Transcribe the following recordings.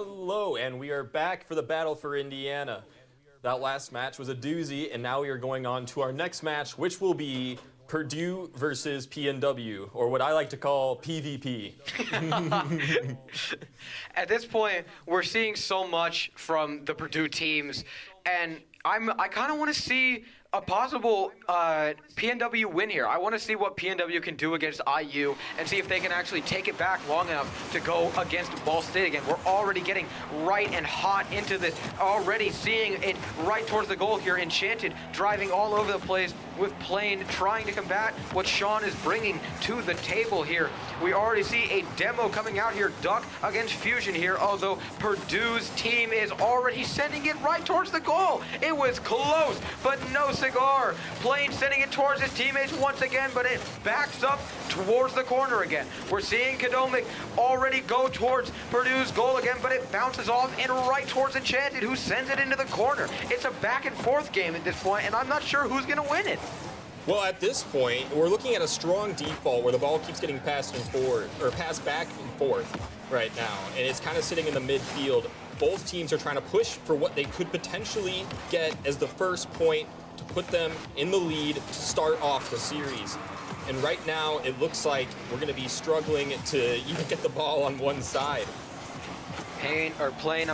Hello, and we are back for the battle for Indiana. That last match was a doozy, and now we are going on to our next match, which will be Purdue versus PNW, or what I like to call PvP. At this point, we're seeing so much from the Purdue teams, and I kind of want to see a possible PNW win here. I want to see what PNW can do against IU and see if they can actually take it back long enough to go against Ball State again. We're already getting right and hot into this, already seeing it right towards the goal here. Enchanted driving all over the place with Plane trying to combat what Sean is bringing to the table here. We already see a demo coming out here, Duck against Fusion here, although Purdue's team is already sending it right towards the goal. It was close, but no cigar. Plane sending it towards his teammates once again, but it backs up towards the corner again. We're seeing Kadomic already go towards Purdue's goal again, but it bounces off and right towards Enchanted, who sends it into the corner. It's a back and forth game at this point, and I'm not sure who's gonna win it. Well, at this point, we're looking at a strong default where the ball keeps getting passed and forward, or passed back and forth right now, and it's kind of sitting in the midfield. Both teams are trying to push for what they could potentially get as the first point to put them in the lead to start off the series. And right now, it looks like we're going to be struggling to even get the ball on one side. Plane,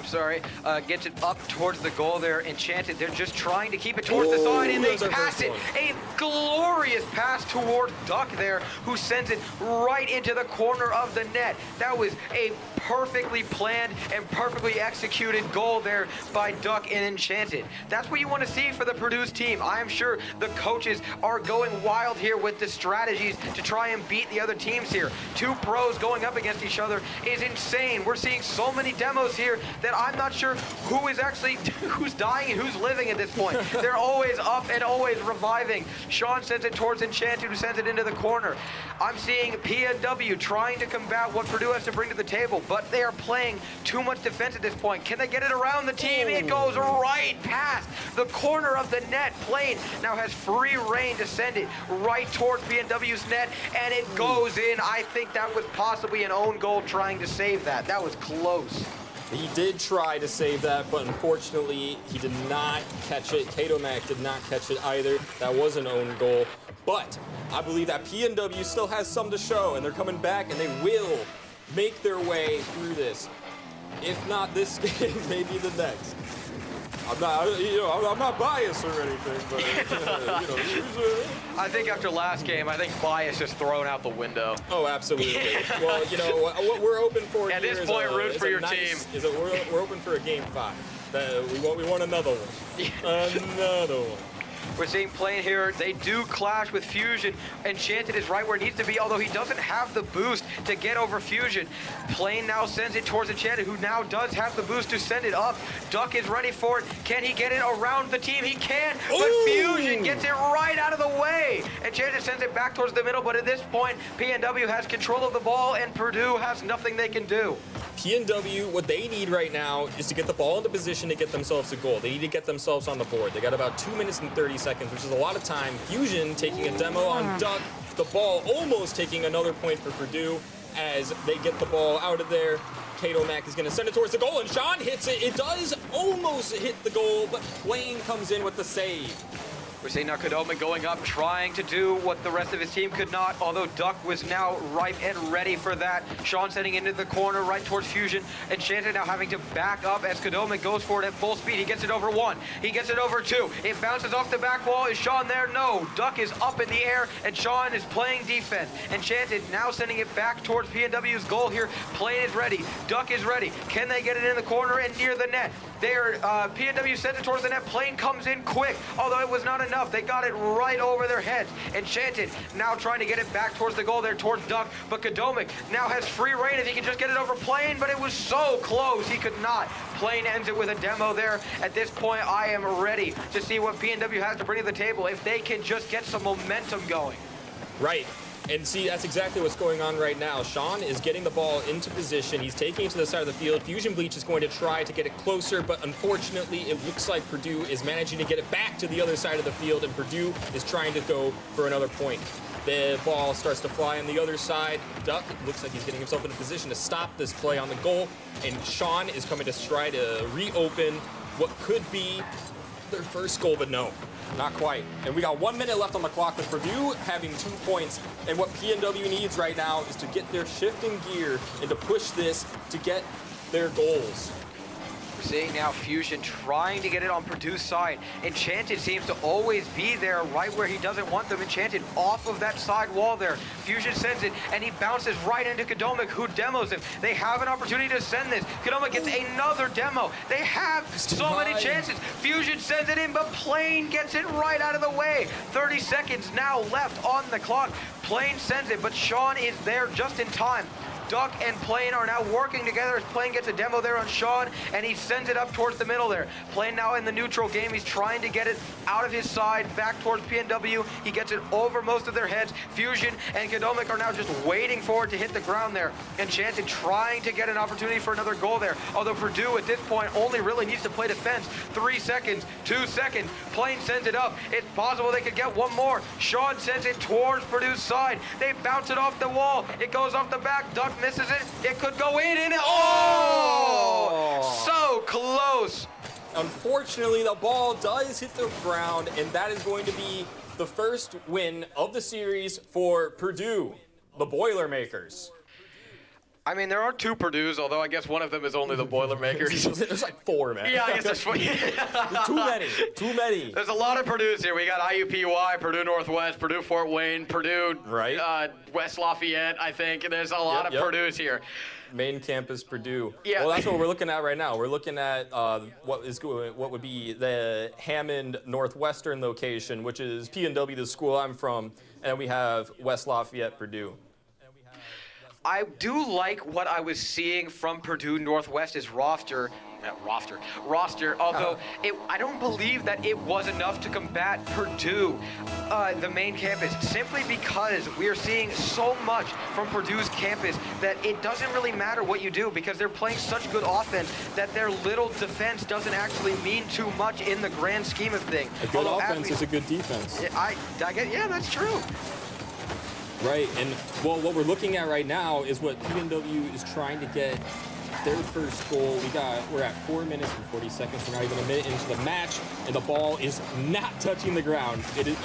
gets it up towards the goal there. Enchanted, they're just trying to keep it towards the side, and they pass it. A glorious pass towards Duck there, who sends it right into the corner of the net. That was a perfectly planned and perfectly executed goal there by Duck and Enchanted. That's what you want to see for the Purdue's team. I am sure the coaches are going wild here with the strategies to try and beat the other teams here. Two pros going up against each other is insane. We're seeing so many demos here that I'm not sure who is actually who's dying and who's living at this point. They're always up and always reviving. Sean sends it towards Enchanted, who sends it into the corner. I'm seeing PNW trying to combat what Purdue has to bring to the table, but they are playing too much defense at this point. Can they get it around the team? It goes right past the corner of the net. Plane now has free reign to send it right towards PNW's net, and it goes in. I think that was possibly an own goal trying to save that. That was close. He did try to save that, but unfortunately, he did not catch it. Kadomac did not catch it either. That was an own goal. But I believe that PNW still has some to show, and they're coming back, and they will make their way through this. If not this game, maybe the next. I'm not biased or anything, but I think after last game, I think bias is thrown out the window. Oh, absolutely. Well, what we're open for at here this point, root for your team. We're open for a game 5. We want another one. Another one. We're seeing Plane here. They do clash with Fusion. Enchanted is right where it needs to be, although he doesn't have the boost to get over Fusion. Plane now sends it towards Enchanted, who now does have the boost to send it up. Duck is ready for it. Can he get it around the team? He can, but Fusion gets it right out of the way. Enchanted sends it back towards the middle, but at this point, PNW has control of the ball, and Purdue has nothing they can do. PNW, what they need right now is to get the ball into position to get themselves a goal. They need to get themselves on the board. They got about 2 minutes and 30 seconds, which is a lot of time. Fusion taking a demo on Duck. The ball almost taking another point for Purdue as they get the ball out of there. Kadomac is going to send it towards the goal, and Sean hits it. It does almost hit the goal, but Plane comes in with the save. We're seeing now Kadomic going up, trying to do what the rest of his team could not, although Duck was now ripe and ready for that. Sean sending into the corner right towards Fusion. Enchanted now having to back up as Kadomic goes for it at full speed. He gets it over 1. He gets it over 2. It bounces off the back wall. Is Sean there? No. Duck is up in the air, and Sean is playing defense. Enchanted now sending it back towards PNW's goal here. Plane is ready. Duck is ready. Can they get it in the corner and near the net? PNW sends it towards the net. Plane comes in quick, although it was not enough. They got it right over their heads. Enchanted now trying to get it back towards the goal there, towards Duck, but Kadomic now has free reign if he can just get it over Plane, but it was so close, he could not. Plane ends it with a demo there. At this point, I am ready to see what PNW has to bring to the table if they can just get some momentum going. Right. And see, that's exactly what's going on right now. Sean is getting the ball into position. He's taking it to the side of the field. Fusion Bleach is going to try to get it closer, but unfortunately, it looks like Purdue is managing to get it back to the other side of the field, and Purdue is trying to go for another point. The ball starts to fly on the other side. Duck looks like he's getting himself in a position to stop this play on the goal. And Sean is coming to try to reopen what could be their first goal, but no, not quite. And we got 1 minute left on the clock with Purdue having 2 points. And what PNW needs right now is to get their shift in gear and to push this to get their goals. We're seeing now Fusion trying to get it on Purdue's side. Enchanted seems to always be there right where he doesn't want them. Enchanted off of that side wall there. Fusion sends it, and he bounces right into Kadomic, who demos him. They have an opportunity to send this. Kadomic gets another demo. They have so many chances. Fusion sends it in, but Plane gets it right out of the way. 30 seconds now left on the clock. Plane sends it, but Sean is there just in time. Duck and Plane are now working together as Plane gets a demo there on Sean, and he sends it up towards the middle there. Plane now in the neutral game. He's trying to get it out of his side, back towards PNW. He gets it over most of their heads. Fusion and Kadomic are now just waiting for it to hit the ground there. Enchanted trying to get an opportunity for another goal there. Although Purdue at this point only really needs to play defense. 3 seconds, 2 seconds. Plane sends it up. It's possible they could get one more. Sean sends it towards Purdue's side. They bounce it off the wall. It goes off the back. Duck misses it. It could go in and so close. Unfortunately, the ball does hit the ground, and that is going to be the first win of the series for Purdue, the Boilermakers. I mean, there are 2 Purdues, although I guess one of them is only the Boilermakers. There's like 4, man. Yeah, I guess there's 4. Too many. Too many. There's a lot of Purdues here. We got IUPUI, Purdue Northwest, Purdue Fort Wayne, Purdue West Lafayette, I think. There's a lot of Purdues here. Main campus Purdue. Yeah. Well, that's what we're looking at right now. We're looking at what would be the Hammond Northwestern location, which is PNW, the school I'm from, and we have West Lafayette, Purdue. I do like what I was seeing from Purdue Northwest's roster, although I don't believe that it was enough to combat Purdue, the main campus, simply because we are seeing so much from Purdue's campus that it doesn't really matter what you do because they're playing such good offense that their little defense doesn't actually mean too much in the grand scheme of things. A good offense is a good defense. I get, yeah, that's true. Right, and well, what we're looking at right now is what PNW is trying to get their first goal. We're at 4 minutes and 40 seconds. We're not even a minute into the match, and the ball is not touching the ground. It is.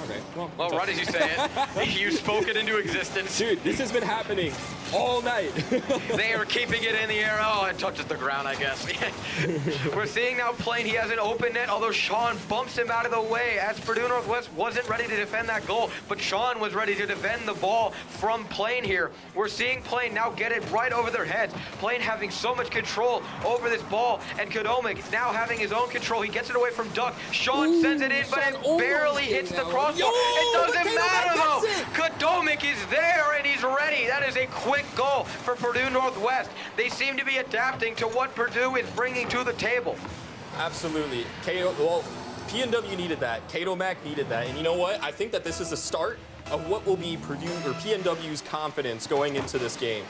Okay. Well, right as you say it, you spoke it into existence. Dude, this has been happening all night. They are keeping it in the air. Oh, it touches the ground, I guess. We're seeing now Plane. He has an open net, although Sean bumps him out of the way as Purdue Northwest wasn't ready to defend that goal, but Sean was ready to defend the ball from Plane here. We're seeing Plane now get it right over their heads. Plane having so much control over this ball, and Kadomic now having his own control. He gets it away from Duck. Sean sends it in, but it barely hits the crossbar. It doesn't matter, though. Kadomic is there, and he's ready. That is a quick goal for Purdue Northwest. They seem to be adapting to what Purdue is bringing to the table. Absolutely. PNW needed that. Kadomic needed that. And you know what? I think that this is the start of what will be Purdue or PNW's confidence going into this game.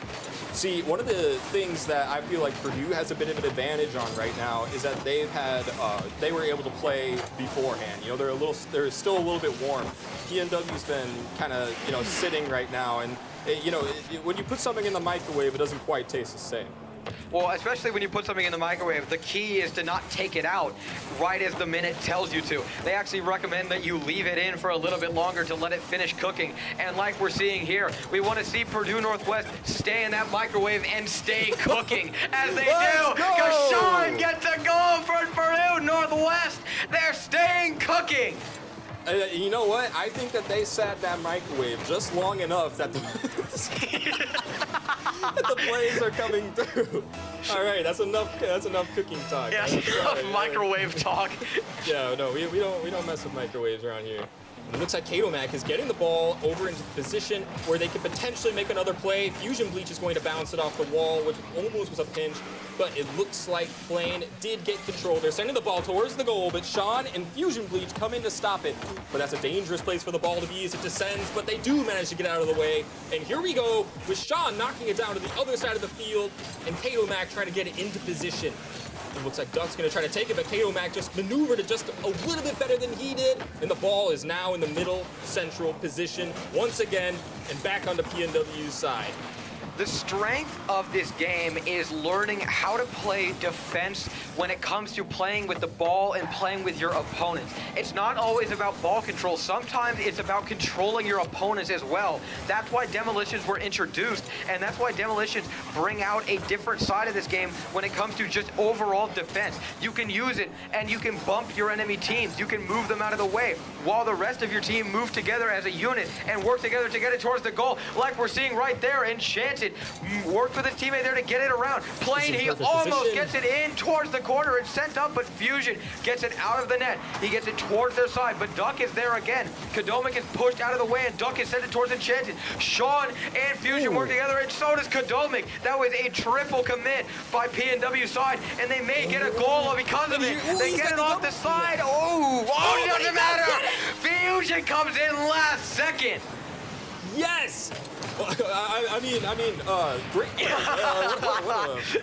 See, one of the things that I feel like Purdue has a bit of an advantage on right now is that they were able to play beforehand. You know, they're still a little bit warm. PNW's been kind of, sitting right now, and when you put something in the microwave, it doesn't quite taste the same. Well, especially when you put something in the microwave, the key is to not take it out right as the minute tells you to. They actually recommend that you leave it in for a little bit longer to let it finish cooking. And like we're seeing here, we want to see Purdue Northwest stay in that microwave and stay cooking as they do. Because Sean gets a goal for Purdue Northwest. They're staying cooking. You know what? I think that they sat that microwave just long enough that the plays are coming through. All right, that's enough cooking talk. Yeah, enough microwave talk. Yeah, no, we don't mess with microwaves around here. It looks like Kadomic is getting the ball over into the position where they could potentially make another play. Fusion Bleach is going to bounce it off the wall, which almost was a pinch, but it looks like Plane did get control. They're sending the ball towards the goal, but Sean and Fusion Bleach come in to stop it. But that's a dangerous place for the ball to be as it descends, but they do manage to get out of the way. And here we go with Sean knocking it down to the other side of the field and Kadomic trying to get it into position. It looks like Duck's going to try to take it, but Kato Mac just maneuvered it just a little bit better than he did. And the ball is now in the middle central position once again and back on the PNW's side. The strength of this game is learning how to play defense when it comes to playing with the ball and playing with your opponents. It's not always about ball control. Sometimes it's about controlling your opponents as well. That's why demolitions were introduced, and that's why demolitions bring out a different side of this game when it comes to just overall defense. You can use it, and you can bump your enemy teams. You can move them out of the way while the rest of your team move together as a unit and work together to get it towards the goal, like we're seeing right there. Enchanted worked with his teammate there to get it around. Plane, he almost gets it in towards the corner and sent up, but Fusion gets it out of the net. He gets it towards their side, but Duck is there again. Kadomic is pushed out of the way, and Duck is sent it towards Enchanted. Sean and Fusion work together, and so does Kadomic. That was a triple commit by PNW side, and they may get a goal because of it. They get it off the side. It doesn't matter. Fusion comes in last second. Yes! I mean, great.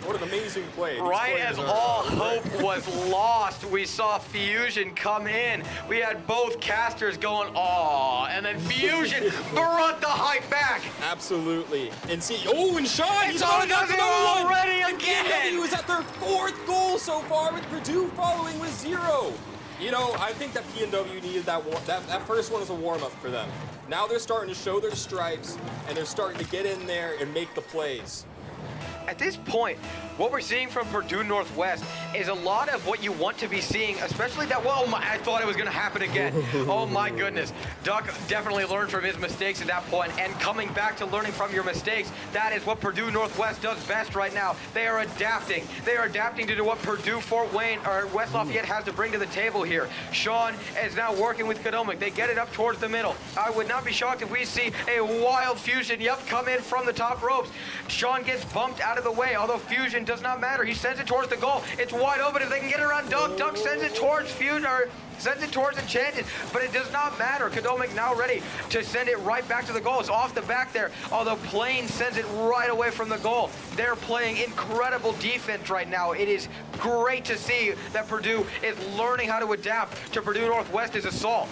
What an amazing play. Right as all hope was lost, we saw Fusion come in. We had both casters going, aw, and then Fusion brought the hype back. Absolutely. And see, and Sean, he's on another one already again. PNW is at their 4th goal so far, with Purdue following with 0. You know, I think that PNW needed that first one was a warm-up for them. Now they're starting to show their stripes, and they're starting to get in there and make the plays. At this point, what we're seeing from Purdue Northwest is a lot of what you want to be seeing, especially that, I thought it was going to happen again. Oh my goodness. Duck definitely learned from his mistakes at that point, and coming back to learning from your mistakes, that is what Purdue Northwest does best right now. They are adapting. They are adapting to what Purdue Fort Wayne or West Lafayette has to bring to the table here. Sean is now working with Kadomic. They get it up towards the middle. I would not be shocked if we see a wild Fusion, come in from the top ropes. Sean gets bumped out of the way, although Fusion does not matter. He sends it towards the goal. It's wide open if they can get it around Duck. Duck sends it towards Fusion, or sends it towards Enchanted, but it does not matter. Kadomic now ready to send it right back to the goal. It's off the back there, although Plane sends it right away from the goal. They're playing incredible defense right now. It is great to see that Purdue is learning how to adapt to Purdue Northwest's assault.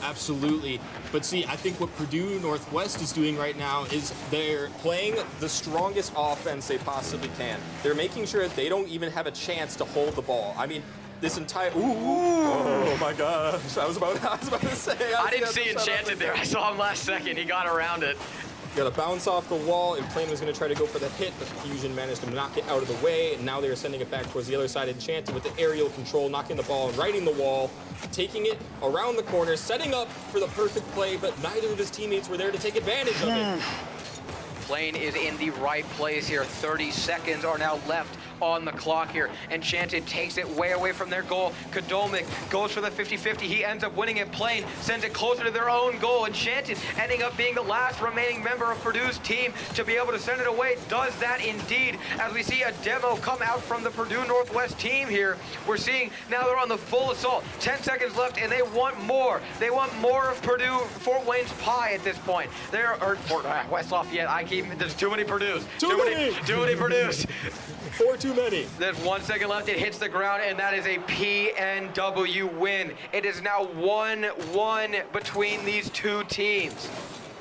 Absolutely. But see, I think what Purdue Northwest is doing right now is they're playing the strongest offense they possibly can. They're making sure that they don't even have a chance to hold the ball. I mean, this entire... Oh my gosh. I was about to say... I didn't see Enchanted there. I saw him last second. He got around it. Got to bounce off the wall, and Plane was going to try to go for the hit, but Fusion managed to knock it out of the way, and now they're sending it back towards the other side. Enchanted with the aerial control, knocking the ball, righting the wall, taking it around the corner, setting up for the perfect play, but neither of his teammates were there to take advantage of it. Plane is in the right place here. 30 seconds are now left on the clock here. Enchanted takes it way away from their goal. Kadomic goes for the 50-50. He ends up winning it. Plane sends it closer to their own goal. Enchanted ending up being the last remaining member of Purdue's team to be able to send it away. Does that indeed, as we see a demo come out from the Purdue Northwest team here. We're seeing now they're on the full assault. 10 seconds left, and they want more. They want more of Purdue Fort Wayne's pie at this point. They're West Lafayette. There's too many Purdue's. Too many Purdue's. 4 too many. There's 1 second left. It hits the ground, and that is a PNW win. It is now 1-1 between these two teams.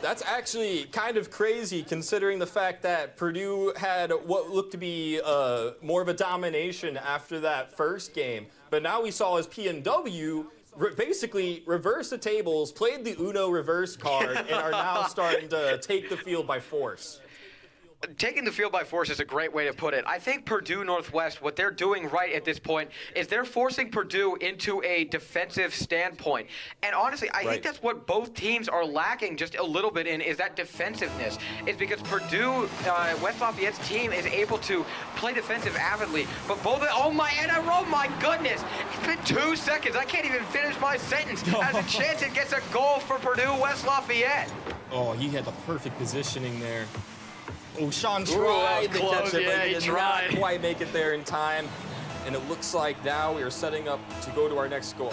That's actually kind of crazy, considering the fact that Purdue had what looked to be more of a domination after that first game. But now we saw as PNW basically reverse the tables, played the Uno reverse card, and are now starting to take the field by force. Taking the field by force is a great way to put it. I think Purdue Northwest, what they're doing right at this point is they're forcing Purdue into a defensive standpoint. And honestly, I think that's what both teams are lacking just a little bit in, is that defensiveness. It's because Purdue, West Lafayette's team is able to play defensive avidly, but oh my goodness, it's been 2 seconds. I can't even finish my sentence as Enchanted gets a goal for Purdue West Lafayette. Oh, he had the perfect positioning there. Oh, Sean tried to catch it, but he did not quite make it there in time. And it looks like now we are setting up to go to our next goal.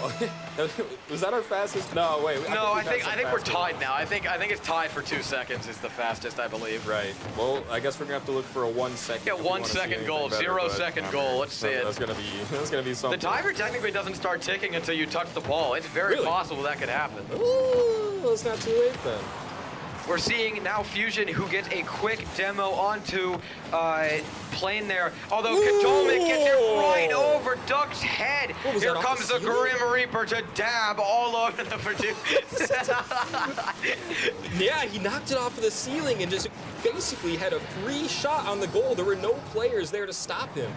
Was that our fastest? No, wait. No, I think we're tied now. I think it's tied for 2 seconds is the fastest, I believe. Right. Well, I guess we're gonna have to look for a 1 second. Yeah, 1 second goal, better, 0 second goal. Let's see it. That's gonna be something. The timer technically doesn't start ticking until you touch the ball. It's very possible that could happen. Ooh, it's not too late then. We're seeing now Fusion, who gets a quick demo onto plane there. Although Kadomic gets it right over Duck's head. Here comes the Grim Reaper to dab all over the Purdue. Yeah, he knocked it off of the ceiling and just basically had a free shot on the goal. There were no players there to stop him.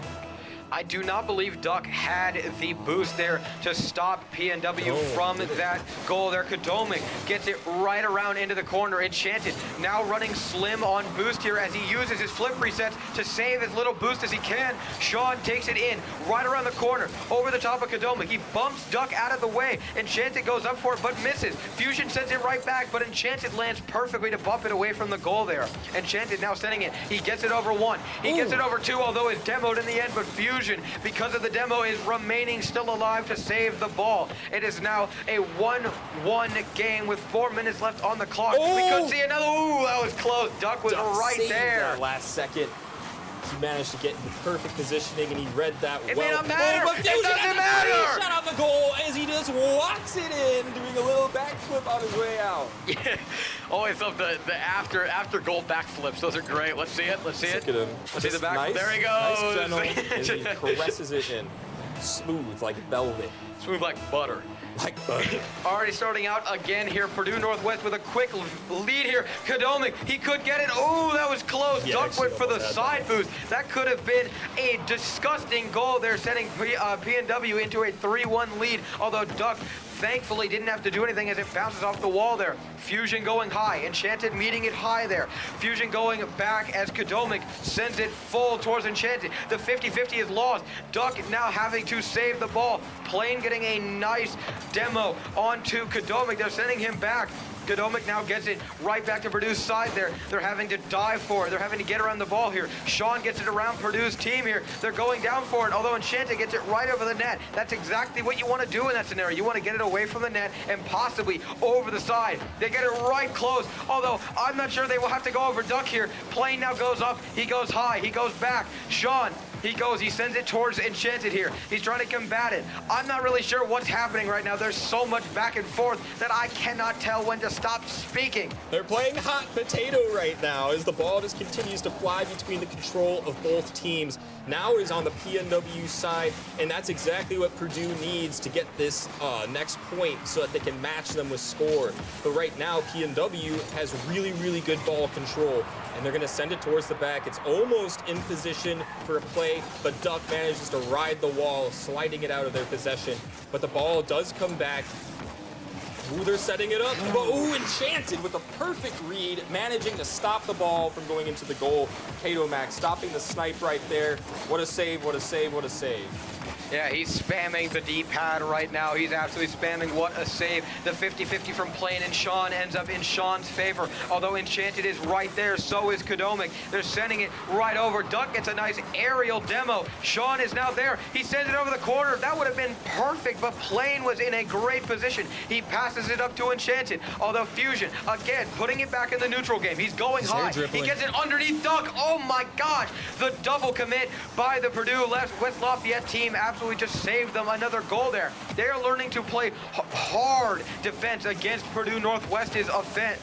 I do not believe Duck had the boost there to stop PNW from that goal there. Kadomic gets it right around into the corner. Enchanted now running slim on boost here as he uses his flip resets to save as little boost as he can. Sean takes it in right around the corner over the top of Kadomic. He bumps Duck out of the way. Enchanted goes up for it but misses. Fusion sends it right back, but Enchanted lands perfectly to bump it away from the goal there. Enchanted now sending it. He gets it over 1. He gets it over 2, although it's demoed in the end, but Fusion, because of the demo, is remaining still alive to save the ball. It is now a 1-1 game with 4 minutes left on the clock. We could see another. Ooh, that was close. Duck was right there. That last second. He managed to get in the perfect positioning, and he read that well. It may not matter. But it doesn't matter. Shot on the goal as he just walks it in, doing a little backflip on his way out. Yeah. Always love the after goal backflips. Those are great. Let's see it. Let's see it. Look at him. Let's see the back. Nice, there he goes. Nice gentle, as he caresses it in. Smooth like velvet. Smooth like butter. Like butter. Already starting out again here. Purdue Northwest with a quick lead here. Kadomic, he could get it. Oh, that was close. Yeah, Duck went for the side boost. That could have been a disgusting goal there, sending PNW into a 3-1 lead. Although Duck thankfully didn't have to do anything as it bounces off the wall there. Fusion going high. Enchanted meeting it high there. Fusion going back as Kadomic sends it full towards Enchanted. The 50-50 is lost. Duck now having to save the ball. Plane getting a nice demo onto Kadomic. They're sending him back. Kadomic now gets it right back to Purdue's side there. They're having to dive for it. They're having to get around the ball here. Sean gets it around Purdue's team here. They're going down for it, although Enchanted gets it right over the net. That's exactly what you want to do in that scenario. You want to get it away from the net and possibly over the side. They get it right close, although I'm not sure they will have to go over Duck here. Plane now goes up. He goes high. He goes back. Sean, he sends it towards Enchanted here. He's trying to combat it. I'm not really sure what's happening right now. There's so much back and forth that I cannot tell when to stop speaking. They're playing hot potato right now as the ball just continues to fly between the control of both teams. Now it is on the PNW side, and that's exactly what Purdue needs to get this next point so that they can match them with score. But right now, PNW has really, really good ball control, and they're going to send it towards the back. It's almost in position for a play, but Duck manages to ride the wall, sliding it out of their possession. But the ball does come back. Ooh, they're setting it up. But, ooh, Enchanted with a perfect read, managing to stop the ball from going into the goal. Kadomic stopping the snipe right there. What a save, what a save, what a save. Yeah, he's spamming the D-pad right now. He's absolutely spamming. What a save. The 50-50 from Plane and Sean ends up in Sean's favor. Although Enchanted is right there, so is Kadomic. They're sending it right over. Duck gets a nice aerial demo. Sean is now there. He sends it over the corner. That would have been perfect, but Plane was in a great position. He passes it up to Enchanted. Although Fusion, again, putting it back in the neutral game. He's going high. He gets it underneath Duck. Oh my gosh. The double commit by the Purdue West Lafayette team absolutely just saved them another goal there. They're learning to play hard defense against Purdue Northwest's offense.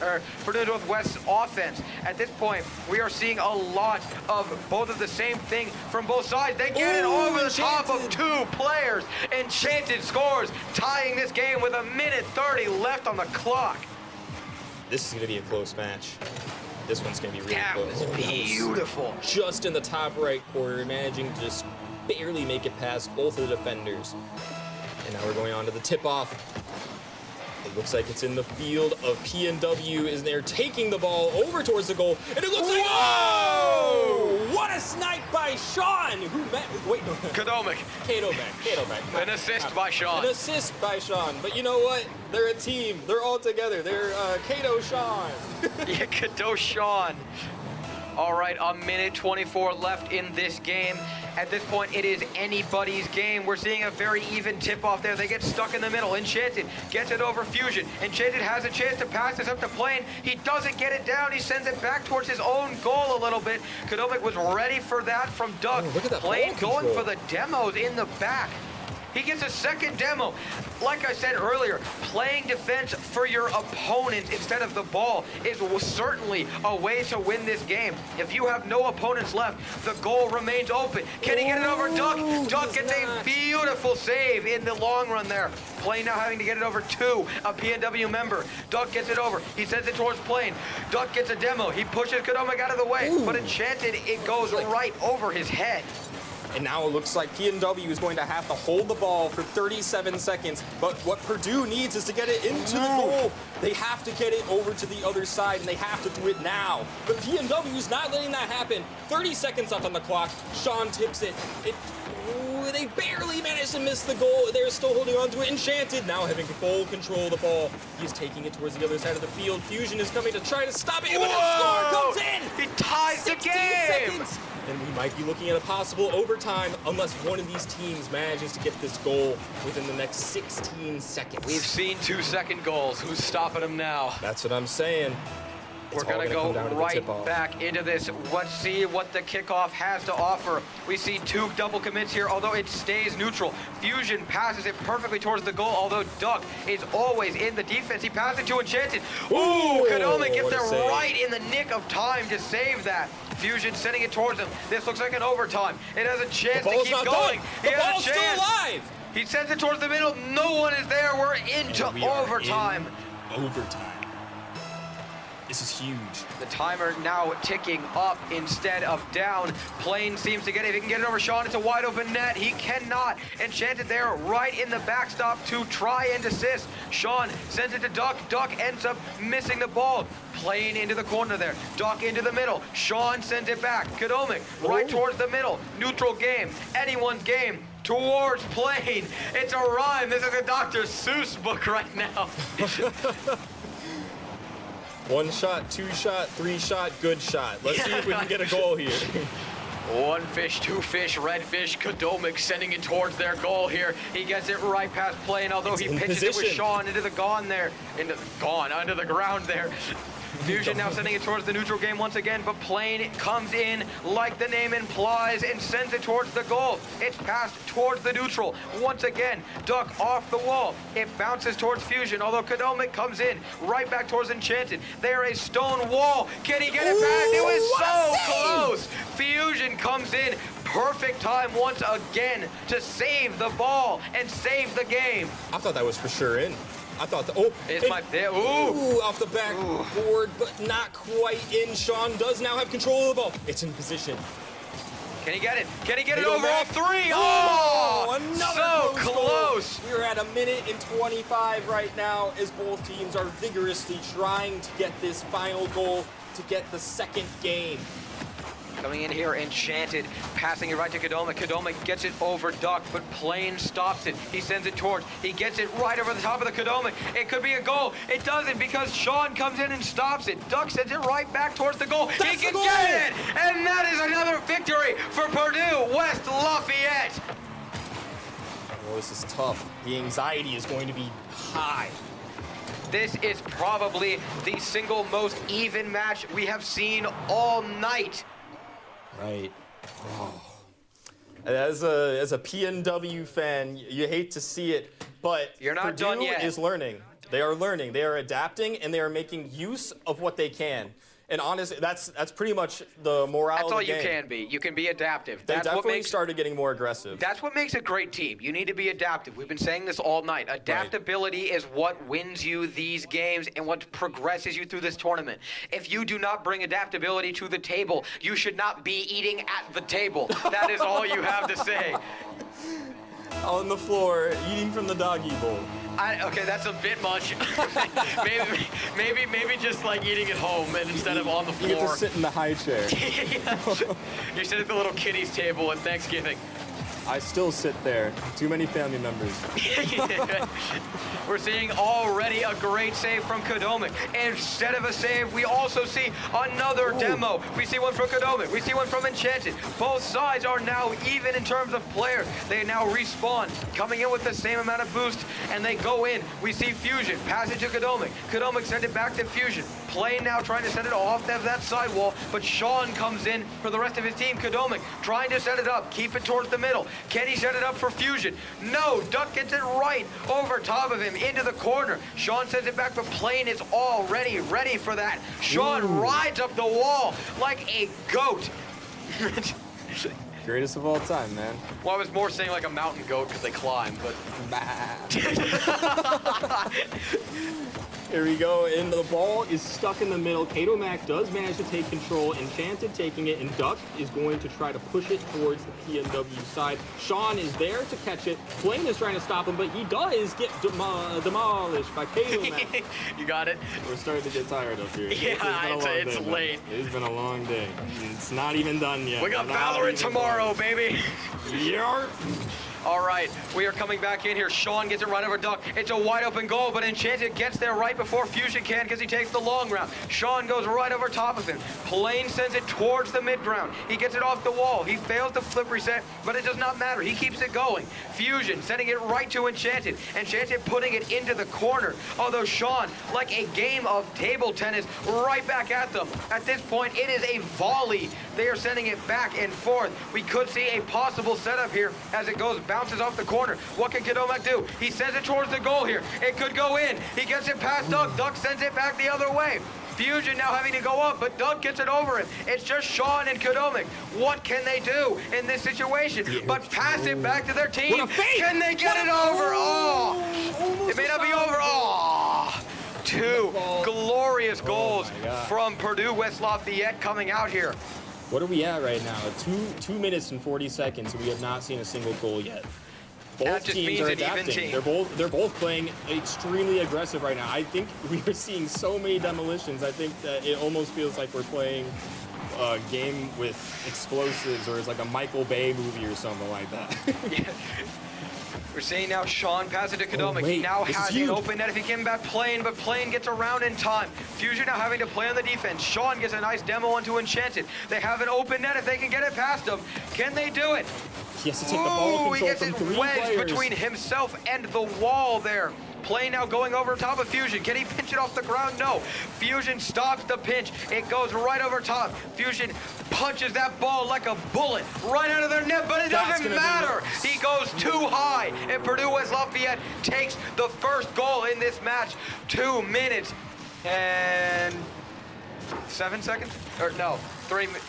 At this point, we are seeing a lot of both of the same thing from both sides. They get it over the top of 2 players. Enchanted scores, tying this game with 1:30 left on the clock. This is going to be a close match. This one's going to be really close. That was beautiful. Just in the top right corner, managing to just barely make it past both of the defenders. And now we're going on to the tip-off. It looks like it's in the field of PNW as they're taking the ball over towards the goal. And it looks like, oh! What a snipe by Sean! Wait, no. Kadomic. Kadomic. An assist by Sean. An assist by Sean. But you know what? They're a team. They're all together. They're Kato Sean. Yeah, Kato Sean. All right, a minute 24 left in this game. At this point, it is anybody's game. We're seeing a very even tip-off there. They get stuck in the middle. Enchanted gets it over Fusion. Enchanted has a chance to pass this up to Plane. He doesn't get it down. He sends it back towards his own goal a little bit. Kodomic was ready for that from Doug. Look at that Plane ball going control. for the demos in the back. He gets a second demo. Like I said earlier, playing defense for your opponent instead of the ball is certainly a way to win this game. If you have no opponents left, the goal remains open. Can he get it over Duck? Duck gets a beautiful save in the long run there. Plane now having to get it over to a PNW member. Duck gets it over. He sends it towards Plane. Duck gets a demo. He pushes Kodomic out of the way. But Enchanted, it goes right over his head. And now it looks like PNW is going to have to hold the ball for 37 seconds. But what Purdue needs is to get it into the goal. They have to get it over to the other side, and they have to do it now. But PNW is not letting that happen. 30 seconds left on the clock. Sean tips it. They barely managed to miss the goal. They're still holding on to it. Enchanted now having full control of the ball. He's taking it towards the other side of the field. Fusion is coming to try to stop it. But the score comes in! He ties the game! Seconds. And we might be looking at a possible overtime unless one of these teams manages to get this goal within the next 16 seconds. We've seen 2-second goals. Who's stopping them now? That's what I'm saying. We're going to go right back into this. Let's see what the kickoff has to offer. We see 2 double commits here, although it stays neutral. Fusion passes it perfectly towards the goal, although Duck is always in the defense. He passes it to Enchanted. Ooh, Kodomic gets there right in the nick of time to save that. Fusion sending it towards him. This looks like an overtime. It has a chance to keep going. The ball's still alive. He sends it towards the middle. No one is there. We're into overtime. Overtime. This is huge. The timer now ticking up instead of down. Plane seems to get it. If he can get it over Sean, it's a wide open net. He cannot. Enchanted there right in the backstop to try and assist. Sean sends it to Duck. Duck ends up missing the ball. Plane into the corner there. Duck into the middle. Sean sends it back. Kodomic right towards the middle. Neutral game. Anyone's game. Towards Plane. It's a rhyme. This is a Dr. Seuss book right now. 1 shot, 2 shot, 3 shot, good shot. Let's see if we can get a goal here. 1 fish, 2 fish, red fish. Kodomic sending it towards their goal here. He gets it right past Plane, although he pitches it with Sean into the under the ground there. Fusion now sending it towards the neutral game once again, but Plane comes in like the name implies and sends it towards the goal. It's passed towards the neutral. Once again, Duck off the wall. It bounces towards Fusion, although Kodomic comes in right back towards Enchanted. They're a stone wall. Can he get it back? It was so close. Fusion comes in. Perfect time once again to save the ball and save the game. I thought that was for sure in. I thought, off the backboard, but not quite in. Sean does now have control of the ball. It's in position. Can he get it? Can he get it over all 3? Oh, another so close. We're at 1:25 right now as both teams are vigorously trying to get this final goal to get the second game. Coming in here, Enchanted, passing it right to Kodomic. Kodomic gets it over Duck, but Plane stops it. He sends it towards. He gets it right over the top of the Kodomic. It could be a goal. It doesn't because Sean comes in and stops it. Duck sends it right back towards the goal. He can get it! And that is another victory for Purdue West Lafayette. Oh, this is tough. The anxiety is going to be high. This is probably the single most even match we have seen all night. Right. Oh. As a PNW fan, you hate to see it, but you're not Purdue done yet. is learning. They are learning. They are adapting, and they are making use of what they can. And honestly, that's pretty much the morale That's of the all game. you can be. You can be adaptive. They That's definitely what makes, started getting more aggressive. That's what makes a great team. You need to be adaptive. We've been saying this all night. Adaptability is what wins you these games and what progresses you through this tournament. If you do not bring adaptability to the table, you should not be eating at the table. That is all you have to say. On the floor, eating from the doggy bowl. Okay, that's a bit much. maybe just like eating at home and instead of on the floor. You get to sit in the high chair. You sit at the little kiddies table at Thanksgiving. I still sit there. Too many family members. We're seeing already a great save from Kodomic. Instead of a save, we also see another demo. We see one from Kodomic. We see one from Enchanted. Both sides are now even in terms of player. They now respawn, coming in with the same amount of boost, and they go in. We see Fusion pass it to Kodomic. Kodomic send it back to Fusion. Plane now trying to send it off that side wall, but Sean comes in for the rest of his team. Kodomic trying to set it up, keep it towards the middle. Can he set it up for Fusion? No, Duck gets it right over top of him into the corner. Sean sends it back, but Plane is already ready for that. Sean rides up the wall like a goat. Greatest of all time, man. Well, I was more saying like a mountain goat because they climb, but... Here we go, and the ball is stuck in the middle. Kodomic does manage to take control. Enchanted taking it, and Duck is going to try to push it towards the PNW side. Sean is there to catch it. Plane is trying to stop him, but he does get demolished by Kodomic. You got it? We're starting to get tired up here. Yeah, it's late. It's been a long day. It's not even done yet. We got Valorant tomorrow, baby. Yarp. All right, we are coming back in here. Sean gets it right over Duck. It's a wide open goal, but Enchanted gets there right before Fusion can because he takes the long round. Sean goes right over top of him. Plane sends it towards the mid ground. He gets it off the wall. He fails the flip reset, but it does not matter. He keeps it going. Fusion sending it right to Enchanted. Enchanted putting it into the corner. Although Sean, like a game of table tennis, right back at them. At this point, it is a volley. They are sending it back and forth. We could see a possible setup here as it bounces off the corner. What can Kodomic do? He sends it towards the goal here. It could go in. He gets it past Duck. Duck sends it back the other way. Fusion now having to go up, but Duck gets it over it. It's just Sean and Kodomic. What can they do in this situation but pass it back to their team? Can they get it over? Oh, it may not be over. Oh, two glorious goals from Purdue West Lafayette coming out here. What are we at right now? 2 minutes and 40 seconds, and we have not seen a single goal yet. Both teams are adapting. They're both playing extremely aggressive right now. I think we are seeing so many demolitions. I think that it almost feels like we're playing a game with explosives, or it's like a Michael Bay movie or something like that. Yeah. We're seeing now Sean pass it to Kodomic. He now has an open net if he can back Plane, but Plane gets around in time. Fusion now having to play on the defense. Sean gets a nice demo onto Enchanted. They have an open net if they can get it past him. Can they do it? He has to take the ball control he gets from it three wedged players. between himself and the wall there. Plane now going over top of Fusion. Can he pinch it off the ground? No. Fusion stops the pinch. It goes right over top. Fusion punches that ball like a bullet right out of their net, but it doesn't matter. He goes too high, and Purdue West Lafayette takes the first goal in this match. 2 minutes and 7 seconds? Or no, 3 minutes.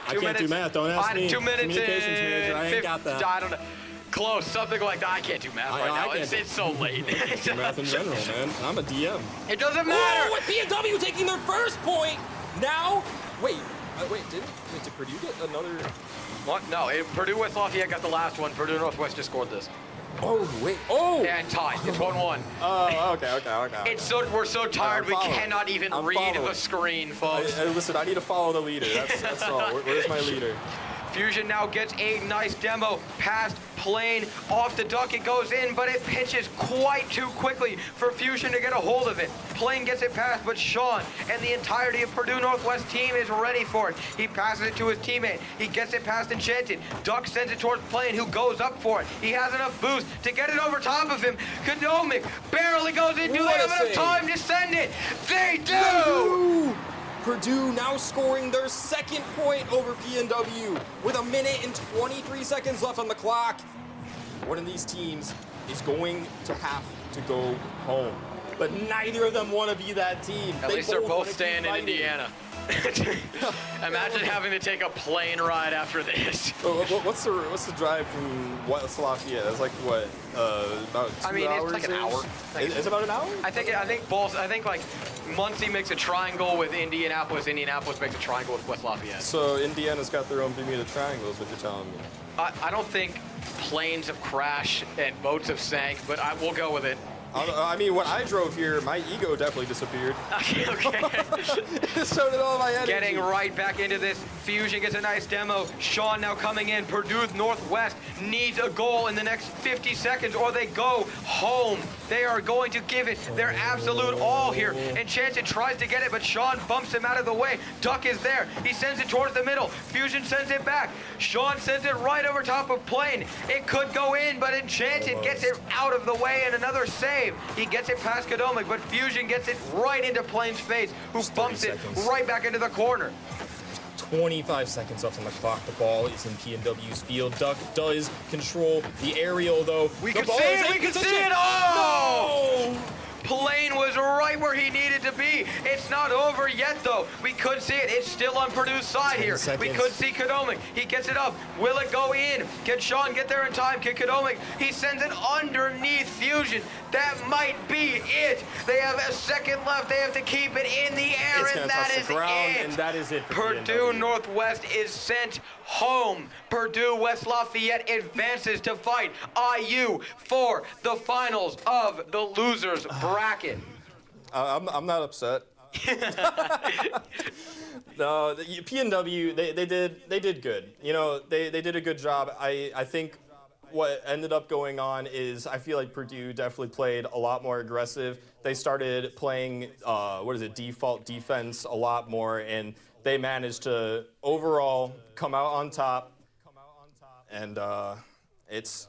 I can't do math. Don't ask me. 2 minutes Communications major. I ain't got that. I don't know. Close, something like that. I can't do math right now. It's so late. Do math in general, man. I'm a DM. It doesn't matter. Oh, with PNW taking their first point. Now, wait, did Purdue get another? What? No, Purdue West Lafayette got the last one. Purdue Northwest just scored this. Oh, wait. Oh. And tied. It's 1-1. Oh, okay. We're so tired we cannot even read the screen, folks. Listen, I need to follow the leader. That's all. Where's my leader? Fusion now gets a nice demo past Plane off the Duck. It goes in, but it pitches quite too quickly for Fusion to get a hold of it. Plane gets it past, but Sean and the entirety of Purdue Northwest team is ready for it. He passes it to his teammate. He gets it past Enchanted. Duck sends it towards Plane, who goes up for it. He has enough boost to get it over top of him. Kodomic barely goes in. Do they have enough time to send it? They do! Purdue now scoring their second point over PNW with 1 minute and 23 seconds left on the clock. One of these teams is going to have to go home, but neither of them want to be that team. At least they're both staying in Indiana. Imagine having to take a plane ride after this. What's the drive from West Lafayette? It's like what, about 2 hours? It's like an hour. It's about an hour? I think like Muncie makes a triangle with Indianapolis. Indianapolis makes a triangle with West Lafayette. So Indiana's got their own Bermuda Triangle, is what you're telling me. I don't think planes have crashed and boats have sank, but we'll go with it. I mean, when I drove here, my ego definitely disappeared. Okay. So did all my energy. Getting right back into this. Fusion gets a nice demo. Sean now coming in. Purdue Northwest needs a goal in the next 50 seconds or they go home. They are going to give it their absolute all here. Enchanted tries to get it, but Sean bumps him out of the way. Duck is there. He sends it towards the middle. Fusion sends it back. Sean sends it right over top of Plane. It could go in, but Enchanted gets it out of the way and another save. He gets it past Kadomic, but Fusion gets it right into Plane's face, who bumps it right back into the corner. 25 seconds left on the clock. The ball is in PNW's field. Duck does control the aerial, though. We can see it! We can see it! Oh! No! Plane was right where he needed to be. It's not over yet, though. We could see it. It's still on Purdue's side here. We could see Kadomic. He gets it up. Will it go in? Can Sean get there in time? Can Kadomic? He sends it underneath Fusion. That might be it. They have a second left. They have to keep it in the air, and that is it. And that is it for Purdue PNW. Northwest is sent home. Purdue West Lafayette advances to fight IU for the finals of the losers bracket. I'm not upset. No, the PNW, they did good. You know, they did a good job. I think what ended up going on is I feel like Purdue definitely played a lot more aggressive. They started playing default defense a lot more, and they managed to overall come out on top. And it's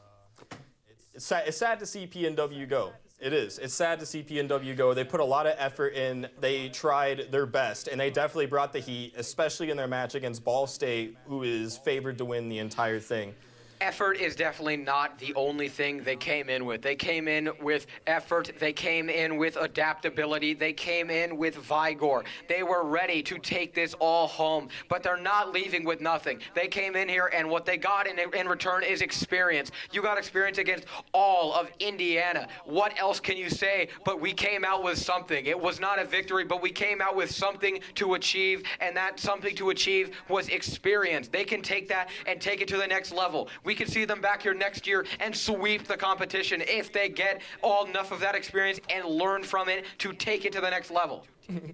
sad to see PNW go. It is. It's sad to see PNW go. They put a lot of effort in. They tried their best, and they definitely brought the heat, especially in their match against Ball State, who is favored to win the entire thing. Effort is definitely not the only thing they came in with. They came in with effort. They came in with adaptability. They came in with vigor. They were ready to take this all home, but they're not leaving with nothing. They came in here, and what they got in return is experience. You got experience against all of Indiana. What else can you say? But we came out with something. It was not a victory, but we came out with something to achieve, and that something to achieve was experience. They can take that and take it to the next level. We can see them back here next year and sweep the competition if they get enough of that experience and learn from it to take it to the next level.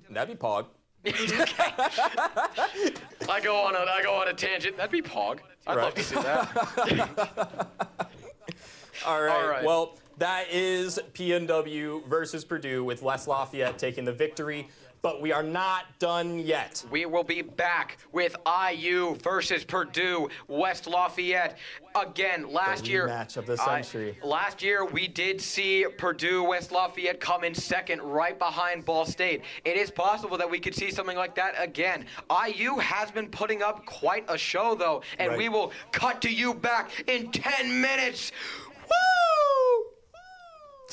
That'd be Pog. I go on a tangent. That'd be Pog. I'd love to see that. All right. Well, that is PNW versus Purdue with West Lafayette taking the victory. But we are not done yet. We will be back with IU versus Purdue West Lafayette. Again, last year, match of the century. Last year, we did see Purdue West Lafayette come in second right behind Ball State. It is possible that we could see something like that again. IU has been putting up quite a show, though, and we will cut to you back in 10 minutes